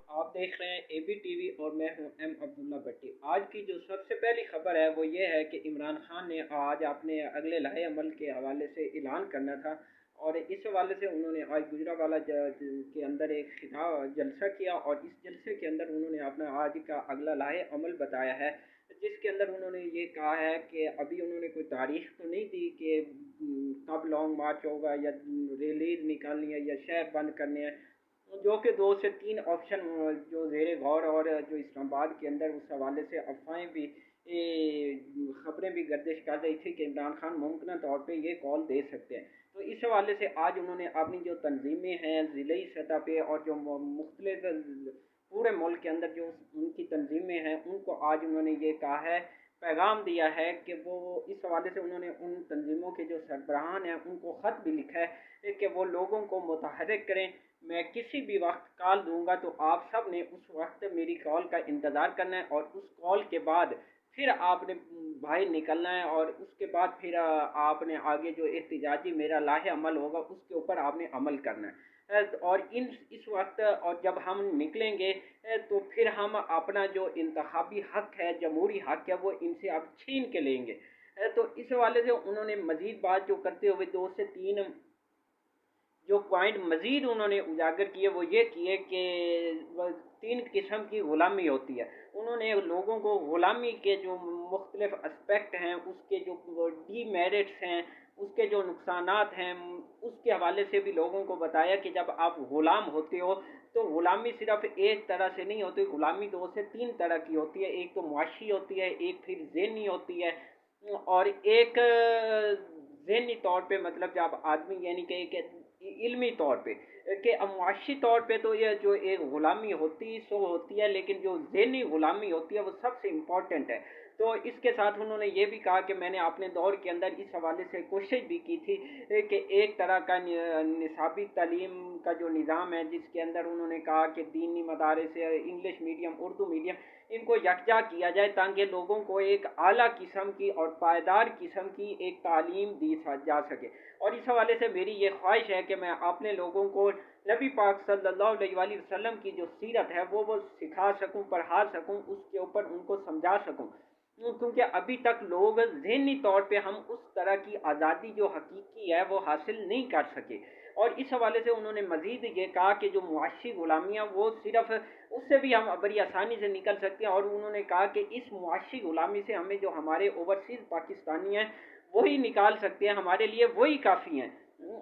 आप देख रहे हैं एबी टीवी और मैं हूं एम अब्दुल्ला भट्टी। आज की जो सबसे पहली खबर है वो ये है कि इमरान खान ने आज अपने अगले लाहे अमल के हवाले से ऐलान करना था और इस हवाले से उन्होंने आज गुजरावाला के अंदर एक खिताब जलसा किया और इस जलसे के अंदर उन्होंने अपना आज का अगला लाहे अमल बताया है, जिसके अंदर उन्होंने ये कहा है कि अभी उन्होंने कोई तारीख तो नहीं दी कि कब लॉन्ग मार्च होगा या रैलीज निकालनी है या शहर बंद करने हैं, जो कि दो से तीन ऑप्शन जो जेर गौर और जो इस्लामाबाद के अंदर उस हवाले से अफवाहें भी खबरें भी गर्दिश कर रही थी कि इमरान खान मुमकिन तौर पे ये कॉल दे सकते हैं। तो इस हवाले से आज उन्होंने अपनी जो तंजीमें हैं ज़िले सतह पे और जो मुख्तलिफ पूरे मुल्क के अंदर जो उनकी तंजीमें हैं उनको आज उन्होंने ये कहा है, पैगाम दिया है कि वो इस हवाले से उन्होंने उन तंजीमों के जो सरबराहान हैं उनको ख़त भी लिखा है कि वो लोगों को मुतहर्रिक करें। मैं किसी भी वक्त कॉल दूंगा तो आप सब ने उस वक्त मेरी कॉल का इंतज़ार करना है और उस कॉल के बाद फिर आपने भाई निकलना है और उसके बाद फिर आपने आगे जो एहतजाजी मेरा लाहे अमल होगा उसके ऊपर आपने अमल करना है। और इन इस वक्त और जब हम निकलेंगे तो फिर हम अपना जो इंतखाबी हक है, जमहूरी हक है, वो इनसे अब छीन के लेंगे। तो इस हवाले से उन्होंने मजीद बात जो करते हुए दो से तीन जो पॉइंट मजीद उन्होंने उजागर किए वो ये किए कि तीन किस्म की ग़ुलामी होती है। उन्होंने लोगों को ग़ुलामी के जो मुख्तलिफ एस्पेक्ट हैं, उसके जो डीमेरिट्स हैं, उसके जो नुकसानात हैं, उसके हवाले से भी लोगों को बताया कि जब आप ग़ुलाम होते हो तो ग़ुलामी सिर्फ एक तरह से नहीं होती, ग़ुलामी दो से तीन तरह की होती है। एक तो मुआशी होती है, एक फिर ज़हनी होती है और एक ज़हनी तौर पे मतलब जब आदमी यानी कि इल्मी तौर पे कि मुआशी तौर पे तो ये जो एक ग़ुलामी होती सो होती है, लेकिन जो ज़हनी ग़ुलामी होती है वो सबसे इम्पोर्टेंट है। तो इसके साथ उन्होंने ये भी कहा कि मैंने अपने दौर के अंदर इस हवाले से कोशिश भी की थी कि एक तरह का निसाबी तालीम का जो निज़ाम है जिसके अंदर उन्होंने कहा कि दीनी मदारिस, इंग्लिश मीडियम, उर्दू मीडियम, इनको यकजा किया जाए ताकि लोगों को एक आला किस्म की और पायदार किस्म की एक तालीम दी जा सके। और इस हवाले से मेरी ये ख्वाहिश है कि मैं अपने लोगों को नबी पाक सल्लल्लाहु अलैहि वसल्लम की जो सीरत है वो सिखा सकूं, पढ़ा सकूं, उसके ऊपर उनको समझा सकूं, क्योंकि अभी तक लोग ज़हनी तौर पे हम उस तरह की आज़ादी जो हकीकी है वो हासिल नहीं कर सके। और इस हवाले से उन्होंने मज़ीद ये कहा कि जो मुआशी ग़ुलामियाँ वो सिर्फ उससे भी हम बड़ी आसानी से निकल सकते हैं और उन्होंने कहा कि इस मुआशी ग़ुलामी से हमें जो हमारे ओवरसीज़ पाकिस्तानी हैं वही निकाल सकते हैं, हमारे लिए वही काफ़ी हैं।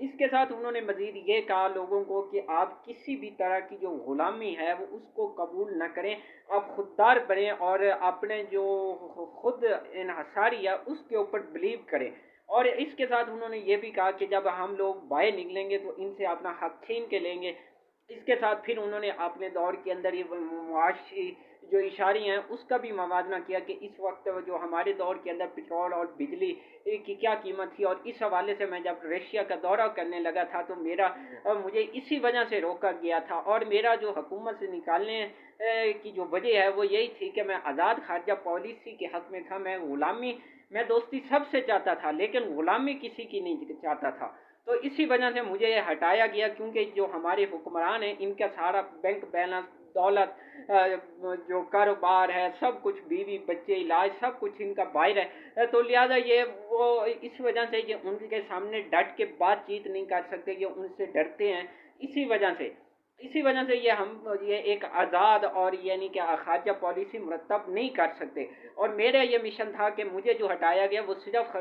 इसके साथ उन्होंने मज़ीद ये कहा लोगों को कि आप किसी भी तरह की जो ग़ुलामी है वो उसको कबूल न करें, आप खुददार बनें और अपने जो खुद इन्हसारी है उसके ऊपर बिलीव करें। और इसके साथ उन्होंने ये भी कहा कि जब हम लोग बाहर निकलेंगे तो इनसे अपना हक छीन के लेंगे। इसके साथ फिर उन्होंने अपने दौर के अंदर ये मुआशी जो इशारे हैं उसका भी मवाजना किया कि इस वक्त जो हमारे दौर के अंदर पेट्रोल और बिजली की क्या कीमत थी। और इस हवाले से मैं जब रशिया का दौरा करने लगा था तो मेरा मुझे इसी वजह से रोका गया था और मेरा जो हुकूमत से निकालने की जो वजह है वो यही थी कि मैं आज़ाद खारजा पॉलिसी के हक में था। मैं दोस्ती सबसे चाहता था लेकिन ग़ुलामी किसी की नहीं चाहता था। तो इसी वजह से मुझे ये हटाया गया क्योंकि जो हमारे हुक्मरान हैं इनका सारा बैंक बैलेंस, दौलत, जो कारोबार है, सब कुछ, बीवी बच्चे, इलाज, सब कुछ इनका बाहर है। तो लिहाजा ये वो इस वजह से ये उनके सामने डट के बातचीत नहीं कर सकते, ये उनसे डरते हैं। इसी वजह से इसी वजह से ये एक आज़ाद और यानी कि खारजा पॉलिसी मुरतब नहीं कर सकते। और मेरा ये मिशन था कि मुझे जो हटाया गया वो सिर्फ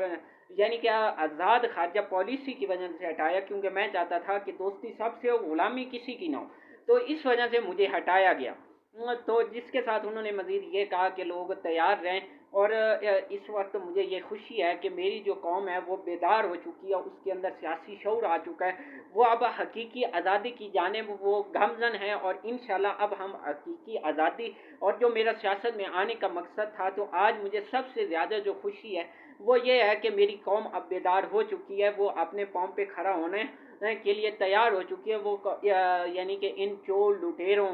यानी कि आज़ाद खारजा पॉलिसी की वजह से हटाया क्योंकि मैं चाहता था कि दोस्ती सबसे हो, ग़ुलामी किसी की ना हो। तो इस वजह से मुझे हटाया गया। तो जिसके साथ उन्होंने मज़ीद ये कहा कि लोग तैयार रहें और इस वक्त मुझे ये खुशी है कि मेरी जो कौम है वो बेदार हो चुकी है, उसके अंदर सियासी शऊर आ चुका है, वो अब हकीकी आज़ादी की जानिब वो गामज़न है और इंशाल्लाह अब हम हकीकी आज़ादी और जो मेरा सियासत में आने का मकसद था, तो आज मुझे सबसे ज़्यादा जो खुशी है वो ये है कि मेरी कौम अब बेदार हो चुकी है, वो अपने पाँव पे खड़ा होने के लिए तैयार हो चुकी है। वो यानी कि इन चोर लुटेरों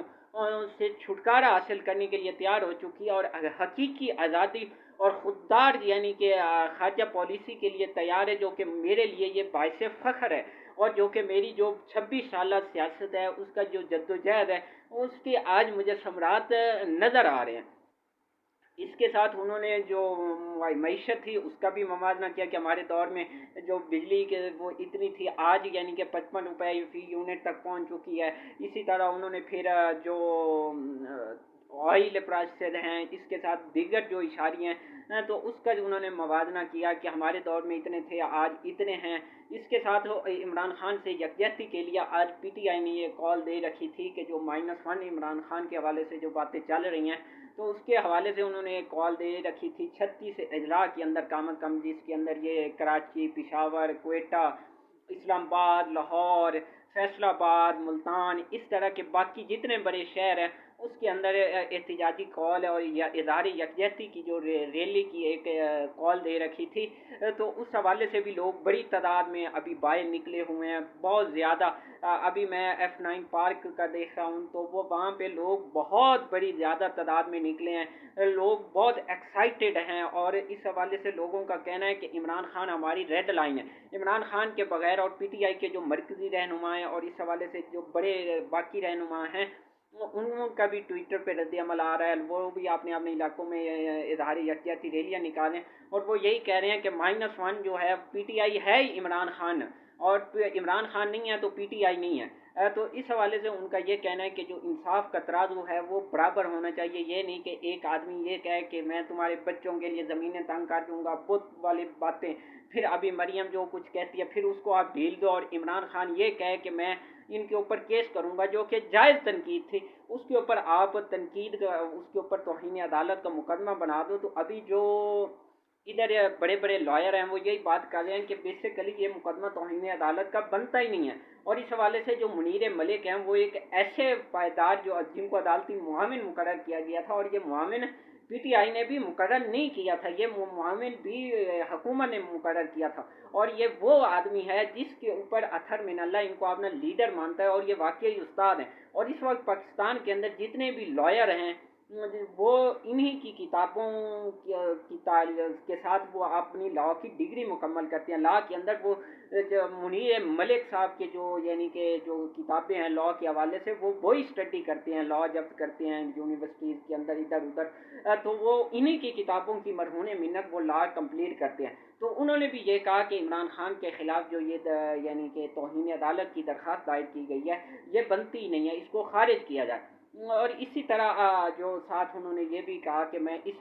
से छुटकारा हासिल करने के लिए तैयार हो चुकी है और हकीकी आज़ादी और खुददार यानी कि खारजा पॉलिसी के लिए तैयार है, जो कि मेरे लिए ये बाइस फ़ख्र है और जो कि मेरी जो 26 साल सियासत है उसका जो जद्दोजहद है उसके आज मुझे सम्राट नज़र आ रहे हैं। इसके साथ उन्होंने जो मईशत थी उसका भी मवाजना किया कि हमारे दौर में जो बिजली के वो इतनी थी, आज यानी कि 55 रुपये फी यूनिट तक पहुंच चुकी है। इसी तरह उन्होंने फिर जो ऑयल प्राइसेस हैं, इसके साथ दीगर जो इशारे हैं, तो उसका उन्होंने मवाजना किया कि हमारे दौर में इतने थे, आज इतने हैं। इसके साथ इमरान खान से यकजहती के लिए आज पीटीआई ने ये कॉल दे रखी थी कि जो -1 इमरान खान के हवाले से जो बातें चल रही हैं, तो उसके हवाले से उन्होंने एक कॉल दे रखी थी 36 अजला के अंदर कम कम, जिसके अंदर ये कराची, पिशावर, क्वेटा, इस्लामाबाद, लाहौर, फैसलाबाद, मुल्तान, इस तरह के बाकी जितने बड़े शहर हैं उसके अंदर एहतजाजी कॉल और इजहार यकजहती की जो रैली की एक कॉल दे रखी थी। तो उस हवाले से भी लोग बड़ी तादाद में अभी बाहर निकले हुए हैं, बहुत ज़्यादा। अभी मैं F9 पार्क का देख रहा हूँ, तो वो वहाँ पे लोग बहुत बड़ी ज़्यादा तादाद में निकले हैं, लोग बहुत एक्साइटेड हैं। और इस हवाले से लोगों का कहना है कि इमरान खान हमारी रेड लाइन है। इमरान खान के बगैर और पीटीआई के जो मरकज़ी रहनुमा हैं और इस हवाले से जो बड़े बाकी रहनुमा हैं, उनका भी ट्विटर पे रद्द अमल आ रहा है, वो भी अपने अपने इलाकों में इजहार यकजहती रैलियाँ निकालें। और वो यही कह रहे हैं कि -1 जो है पीटीआई है ही इमरान खान, और इमरान खान नहीं है तो पीटीआई नहीं है। तो इस हवाले से उनका ये कहना है कि जो इंसाफ का तराजू है वो बराबर होना चाहिए। ये नहीं कि एक आदमी ये कहे कि मैं तुम्हारे बच्चों के लिए ज़मीनें तंग कर दूंगा, बुत वाली बातें, फिर अभी मरियम जो कुछ कहती है फिर उसको आप ढील दो, और इमरान खान ये कहे कि मैं इनके ऊपर केस करूंगा जो कि जायज़ तनकीद थी, उसके ऊपर आप तनकीद का, उसके ऊपर तौहीन अदालत का मुकदमा बना दो। तो अभी जो इधर बड़े बड़े लॉयर हैं वो यही बात कर रहे हैं कि बेसिकली ये मुकदमा तौहीन अदालत का बनता ही नहीं है। और इस हवाले से जो मुनीर मलिक हैं वो एक ऐसे पायदार जो जिनको अदालती मुआविन मुकर्रर किया गया था, और ये मुआविन पीटीआई ने भी मुकर्रर नहीं किया था, ये मुआविन भी हुकूमत ने मुकर्रर किया था। और ये वो आदमी है जिसके ऊपर अथर मिनल्ला इनको अपना लीडर मानता है, और ये वाकई उस्ताद हैं। और इस वक्त पाकिस्तान के अंदर जितने भी लॉयर हैं वो इन्हीं की किताबों के साथ वो अपनी लॉ की डिग्री मुकम्मल करते हैं। लॉ के अंदर वो जो मुनीर मलिक साहब के जो यानी कि जो किताबें हैं लॉ के हवाले से, वो वही स्टडी करते हैं, लॉ जब्त करते हैं यूनिवर्सिटीज़ के अंदर इधर उधर। तो वो इन्हीं की किताबों की मरहून मिन्नत वो लॉ कंप्लीट करते हैं। तो उन्होंने भी ये कहा कि इमरान खान के ख़िलाफ़ जो ये यानी कि तौहीन अदालत की दरख्वास्त दायर की गई है ये बनती ही नहीं है, इसको खारिज किया जाए। और इसी तरह जो साथ उन्होंने ये भी कहा कि मैं इस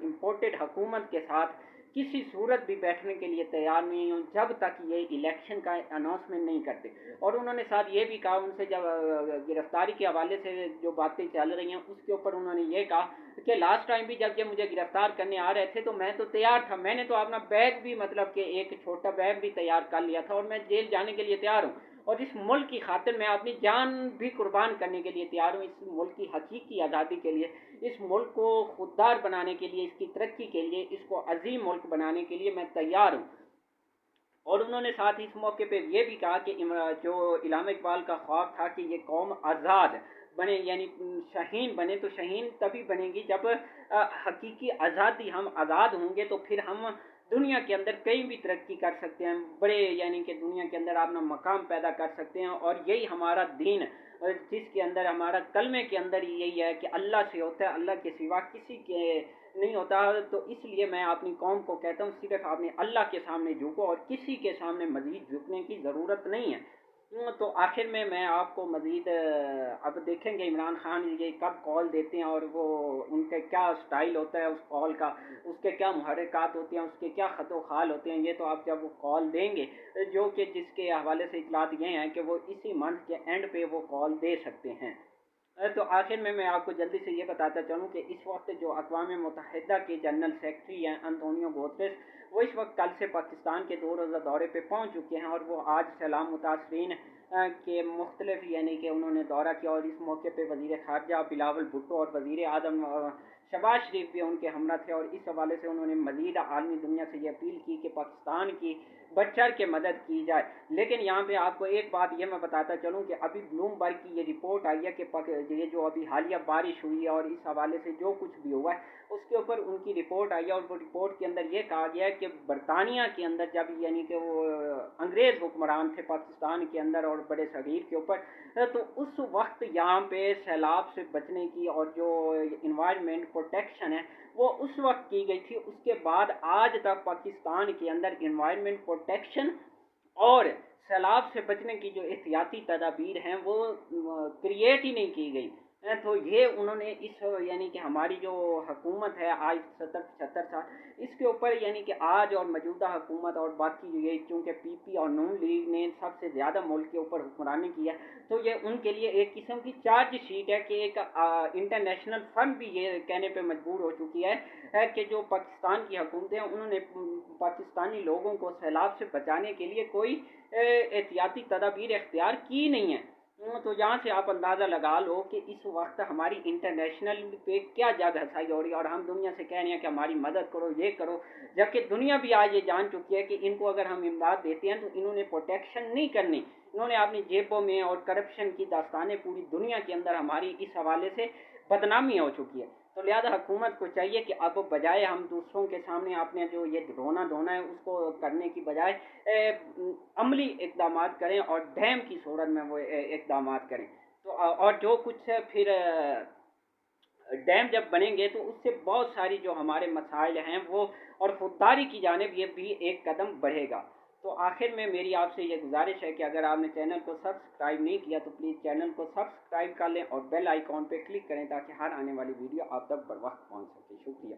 इम्पोर्टेड हुकूमत के साथ किसी सूरत भी बैठने के लिए तैयार नहीं हूँ जब तक ये इलेक्शन का अनाउंसमेंट नहीं करते। और उन्होंने साथ ये भी कहा, उनसे जब गिरफ्तारी के हवाले से जो बातें चल रही हैं उसके ऊपर उन्होंने ये कहा कि लास्ट टाइम भी जब ये मुझे गिरफ्तार करने आ रहे थे तो मैं तो तैयार था, मैंने तो अपना बैग भी मतलब कि एक छोटा बैग भी तैयार कर लिया था, और मैं जेल जाने के लिए तैयार हूँ, और इस मुल्क की खातिर मैं अपनी जान भी कुर्बान करने के लिए तैयार हूँ, इस मुल्क की हकीकी आज़ादी के लिए, इस मुल्क को खुददार बनाने के लिए, इसकी तरक्की के लिए, इसको अजीम मुल्क बनाने के लिए मैं तैयार हूँ। और उन्होंने साथ ही इस मौके पर यह भी कहा कि जो इलामा इकबाल का ख्वाब था कि ये कौम आज़ाद बने, यानी शहीन बने, तो शहीन तभी बनेगी जब हकीकी आज़ादी, हम आज़ाद होंगे तो फिर हम दुनिया के अंदर कहीं भी तरक्की कर सकते हैं, बड़े यानी कि दुनिया के अंदर अपना मकाम पैदा कर सकते हैं। और यही हमारा दीन, जिसके अंदर हमारा कलमे के अंदर यही है कि अल्लाह से होता है, अल्लाह के सिवा किसी के नहीं होता। तो इसलिए मैं अपनी कौम को कहता हूँ सिर्फ आपने अल्लाह के सामने झुको, और किसी के सामने मज़ीद झुकने की ज़रूरत नहीं है। तो आखिर में मैं आपको मज़ीद अब देखेंगे इमरान खान ये कब कॉल देते हैं, और वो उनका क्या स्टाइल होता है उस कॉल का, उसके क्या मुहर्रिकात होती हैं, उसके क्या ख़त ख़ाल होते हैं, ये तो आप जब वो कॉल देंगे, जो कि जिसके हवाले से इतलात ये हैं कि वो इसी मंथ के एंड पे वो कॉल दे सकते हैं। तो आखिर में मैं आपको जल्दी से ये बताता चलूँ कि इस वक्त जो अक़वाम मुत्तहिदा के जनरल सेक्रेटरी हैं अंतोनियो गुतेरेस, वो इस वक्त कल से पाकिस्तान के 2 रोज़ा दौरे पे पहुँच चुके हैं, और वो आज सैलाब मुतासरीन के मुख्तलिफ यानी कि उन्होंने दौरा किया। और इस मौके पे वज़ीर ख़ारजा बिलावल भुट्टो और वज़ीर आज़म शहबाज शरीफ भी उनके हमरा थे, और इस हवाले से उन्होंने मज़ीद आलमी दुनिया से ये अपील की कि पाकिस्तान की बढ़ चढ़ के मदद की जाए। लेकिन यहाँ पे आपको एक बात ये मैं बताता चलूँ कि अभी ब्लूमबर्ग की ये रिपोर्ट आई है कि ये जो अभी हालिया बारिश हुई है और इस हवाले से जो कुछ भी हुआ है उसके ऊपर उनकी रिपोर्ट आई है, और वो रिपोर्ट के अंदर ये कहा गया है कि बरतानिया के अंदर जब यानी कि वो अंग्रेज़ हुक्मरान थे पाकिस्तान के अंदर और बड़े सगीर के ऊपर, तो उस वक्त यहाँ पे सैलाब से बचने की और जो इन्वायरमेंट प्रोटेक्शन है वो उस वक्त की गई थी। उसके बाद आज तक पाकिस्तान के अंदर इन्वायरमेंट प्रोटेक्शन और सैलाब से बचने की जो एहतियाती तदाबीर हैं वो क्रिएट ही नहीं की गई। तो ये उन्होंने इस यानी कि हमारी जो हुकूमत है आज 70-75 साल इसके ऊपर यानी कि आज और मौजूदा हुकूमत और बाकी ये चूँकि पीपी और नून लीग ने सबसे ज़्यादा मुल्क के ऊपर हुक्मरानी की है, तो ये उनके लिए एक किस्म की चार्ज शीट है कि एक इंटरनेशनल फंड भी ये कहने पे मजबूर हो चुकी है कि जो पाकिस्तान की हुकूमतें हैं उन्होंने पाकिस्तानी लोगों को सैलाब से बचाने के लिए कोई एहतियाती तदाबीर इख्तियार की नहीं है। तो यहाँ से आप अंदाज़ा लगा लो कि इस वक्त हमारी इंटरनेशनल पे क्या जग हंसाई हो रही है और हम दुनिया से कह रहे हैं कि हमारी मदद करो, ये करो, जबकि दुनिया भी आज ये जान चुकी है कि इनको अगर हम इमदाद देते हैं तो इन्होंने प्रोटेक्शन नहीं करनी, इन्होंने अपनी जेबों में और करप्शन की दास्तानें पूरी दुनिया के अंदर हमारी इस हवाले से बदनामी हो चुकी है। तो लिहाजा हुकूमत को चाहिए कि अब बजाय हम दूसरों के सामने आपने जो ये रोना धोना है उसको करने की बजाय अमली इकदाम करें और डैम की सूरत में वो इकदाम करें। तो और जो कुछ है फिर डैम जब बनेंगे तो उससे बहुत सारी जो हमारे मसाइल हैं वो और खुददारी की जानिब ये भी एक कदम बढ़ेगा। तो आखिर में मेरी आपसे ये गुजारिश है कि अगर आपने चैनल को सब्सक्राइब नहीं किया तो प्लीज़ चैनल को सब्सक्राइब कर लें और बेल आइकॉन पे क्लिक करें ताकि हर आने वाली वीडियो आप तक बर वक्त पहुँच सके। शुक्रिया।